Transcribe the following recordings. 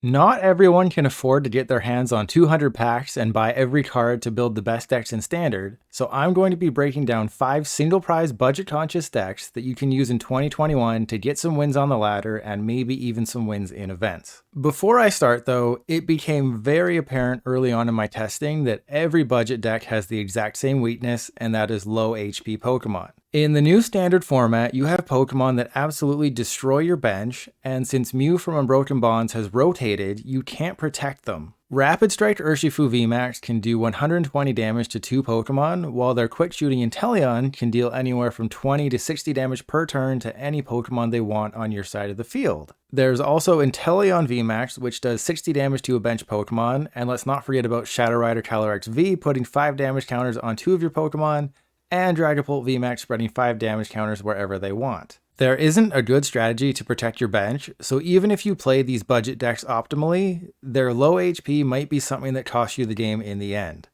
Not everyone can afford to get their hands on 200 packs and buy every card to build the best decks in Standard, so I'm going to be breaking down 5 single prize budget conscious decks that you can use in 2021 to get some wins on the ladder and maybe even some wins in events. Before I start though, it became very apparent early on in my testing that every budget deck has the exact same weakness, and that is low HP Pokemon. In the new Standard format, you have Pokemon that absolutely destroy your bench, and since Mew from Unbroken Bonds has rotated, you can't protect them. Rapid Strike Urshifu VMAX can do 120 damage to 2 Pokemon, while their Quick Shooting Inteleon can deal anywhere from 20 to 60 damage per turn to any Pokemon they want on your side of the field. There's also Inteleon VMAX, which does 60 damage to a bench Pokemon, and let's not forget about Shadow Rider Calyrex V putting 5 damage counters on 2 of your Pokemon, and Dragapult VMAX spreading 5 damage counters wherever they want. There isn't a good strategy to protect your bench, so even if you play these budget decks optimally, their low HP might be something that costs you the game in the end.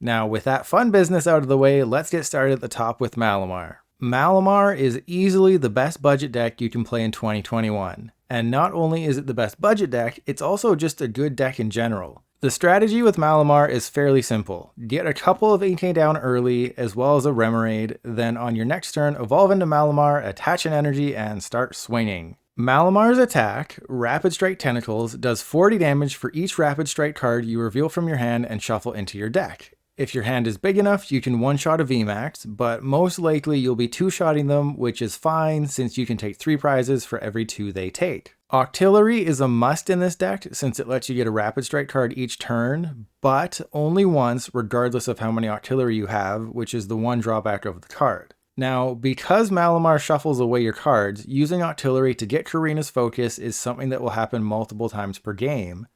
Now, with that fun business out of the way, let's get started at the top with Malamar. Malamar is easily the best budget deck you can play in 2021, and not only is it the best budget deck, it's also just a good deck in general. The strategy with Malamar is fairly simple. Get a couple of Inkay down early, as well as a Remoraid, then on your next turn, evolve into Malamar, attach an energy, and start swinging. Malamar's attack, Rapid Strike Tentacles, does 40 damage for each Rapid Strike card you reveal from your hand and shuffle into your deck. If your hand is big enough, you can one-shot a VMAX, but most likely you'll be two-shotting them, which is fine since you can take 3 prizes for every 2 they take. Octillery is a must in this deck since it lets you get a Rapid Strike card each turn, but only once regardless of how many Octillery you have, which is the one drawback of the card. Now, because Malamar shuffles away your cards, using Octillery to get Korrina's focus is something that will happen multiple times per game.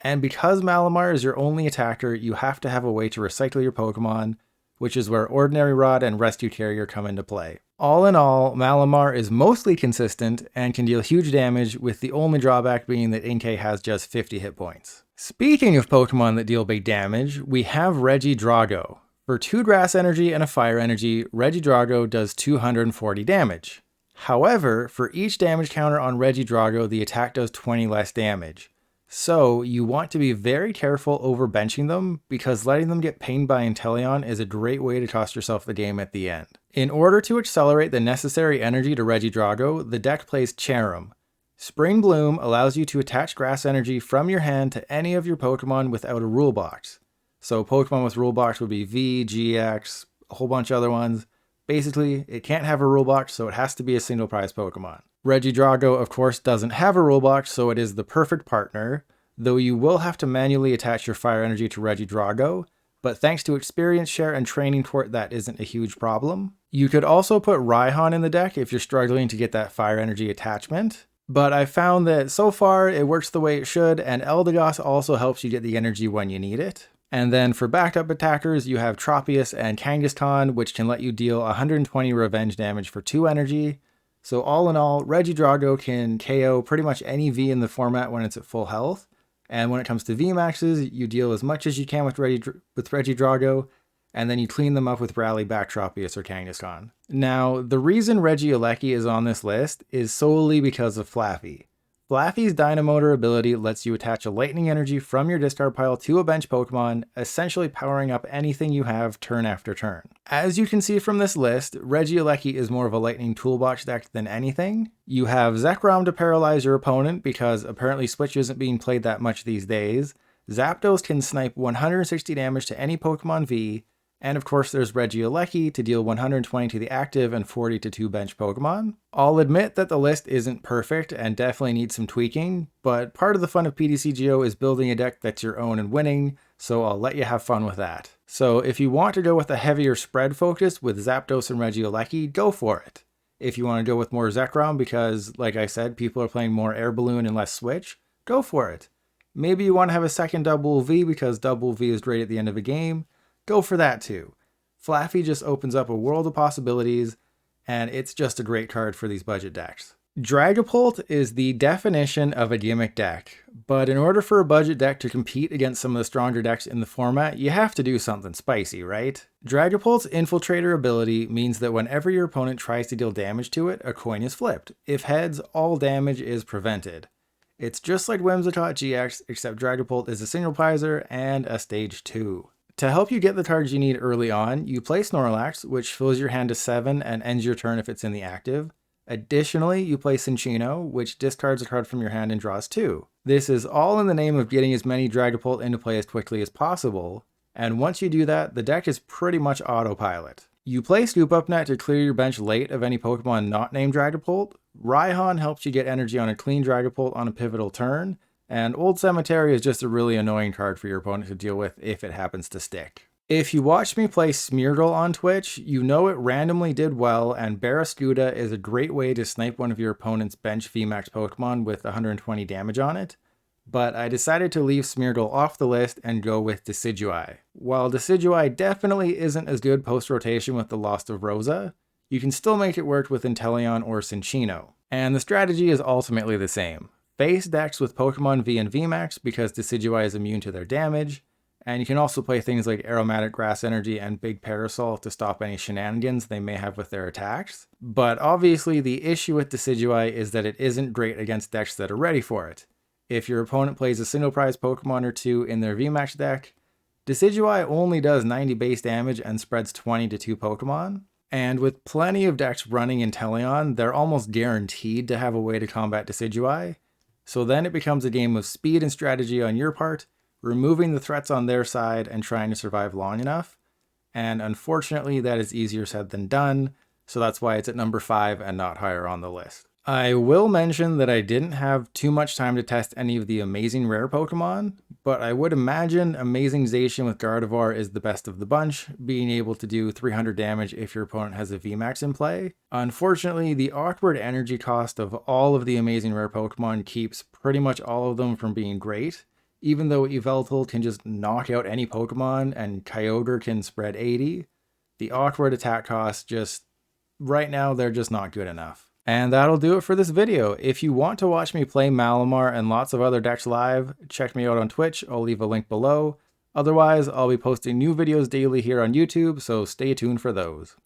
And because Malamar is your only attacker, you have to have a way to recycle your Pokemon, which is where Ordinary Rod and Rescue Carrier come into play. All in all, Malamar is mostly consistent and can deal huge damage, with the only drawback being that Inkay has just 50 hit points. Speaking of Pokemon that deal big damage, we have Regidrago. For 2 Grass Energy and a Fire Energy, Regidrago does 240 damage. However, for each damage counter on Regidrago, the attack does 20 less damage. So you want to be very careful over benching them, because letting them get pinged by Inteleon is a great way to cost yourself the game at the end. In order to accelerate the necessary energy to Regidrago, the deck plays Cherim. Spring Bloom allows you to attach grass energy from your hand to any of your Pokemon without a rule box. So Pokemon with rule box would be V, GX, a whole bunch of other ones. Basically, it can't have a rule box, so it has to be a single prize Pokemon. Regidrago, of course, doesn't have a rule box, so it is the perfect partner, though you will have to manually attach your Fire Energy to Regidrago, but thanks to experience share and training court, that isn't a huge problem. You could also put Raihan in the deck if you're struggling to get that Fire Energy attachment, but I found that so far it works the way it should, and Eldegoss also helps you get the energy when you need it. And then for backup attackers, you have Tropius and Kangaskhan, which can let you deal 120 revenge damage for 2 energy. So all in all, Regidrago can KO pretty much any V in the format when it's at full health. And when it comes to VMAXs, you deal as much as you can with Regidrago, and then you clean them up with Rally back Tropius or Kangaskhan. Now, the reason Regieleki is on this list is solely because of Flaffy. Flaffy's Dynamotor ability lets you attach a lightning energy from your discard pile to a bench Pokemon, essentially powering up anything you have turn after turn. As you can see from this list, Regieleki is more of a lightning toolbox deck than anything. You have Zekrom to paralyze your opponent because apparently Switch isn't being played that much these days. Zapdos can snipe 160 damage to any Pokemon V, and of course there's Regieleki to deal 120 to the active and 40 to 2 bench Pokemon. I'll admit that the list isn't perfect and definitely needs some tweaking, but part of the fun of PTCGO is building a deck that's your own and winning, so I'll let you have fun with that. So if you want to go with a heavier spread focus with Zapdos and Regieleki, go for it. If you want to go with more Zekrom because, like I said, people are playing more Air Balloon and less Switch, go for it. Maybe you want to have a second Double V because Double V is great at the end of a game, go for that too. Flaffy just opens up a world of possibilities, and it's just a great card for these budget decks. Dragapult is the definition of a gimmick deck, but in order for a budget deck to compete against some of the stronger decks in the format, you have to do something spicy, right? Dragapult's Infiltrator ability means that whenever your opponent tries to deal damage to it, a coin is flipped. If heads, all damage is prevented. It's just like Whimsicott GX, except Dragapult is a single prizer and a stage 2. To help you get the cards you need early on, you play Snorlax, which fills your hand to 7 and ends your turn if it's in the active. Additionally, you play Cinccino, which discards a card from your hand and draws 2. This is all in the name of getting as many Dragapult into play as quickly as possible, and once you do that, the deck is pretty much autopilot. You play Scoop Up Net to clear your bench late of any Pokemon not named Dragapult. Raihan helps you get energy on a clean Dragapult on a pivotal turn, and Old Cemetery is just a really annoying card for your opponent to deal with if it happens to stick. If you watched me play Smeargle on Twitch, you know it randomly did well, and Barraskewda is a great way to snipe one of your opponent's bench VMAX Pokemon with 120 damage on it. But I decided to leave Smeargle off the list and go with Decidueye. While Decidueye definitely isn't as good post-rotation with the loss of Rosa, you can still make it work with Inteleon or Cinccino. And the strategy is ultimately the same. Face decks with Pokemon V and VMAX because Decidueye is immune to their damage, and you can also play things like Aromatic Grass Energy and Big Parasol to stop any shenanigans they may have with their attacks. But obviously the issue with Decidueye is that it isn't great against decks that are ready for it. If your opponent plays a single prize Pokemon or 2 in their VMAX deck, Decidueye only does 90 base damage and spreads 20 to 2 Pokemon. And with plenty of decks running Inteleon, they're almost guaranteed to have a way to combat Decidueye. So then it becomes a game of speed and strategy on your part, removing the threats on their side and trying to survive long enough. And unfortunately, that is easier said than done, so that's why it's at number 5 and not higher on the list. I will mention that I didn't have too much time to test any of the amazing rare Pokemon, but I would imagine Amazing Zacian with Gardevoir is the best of the bunch, being able to do 300 damage if your opponent has a VMAX in play. Unfortunately, the awkward energy cost of all of the amazing rare Pokemon keeps pretty much all of them from being great, even though Yveltal can just knock out any Pokemon and Kyogre can spread 80. The awkward attack costs just, right now, they're just not good enough. And that'll do it for this video. If you want to watch me play Malamar and lots of other decks live, check me out on Twitch, I'll leave a link below. Otherwise, I'll be posting new videos daily here on YouTube, so stay tuned for those.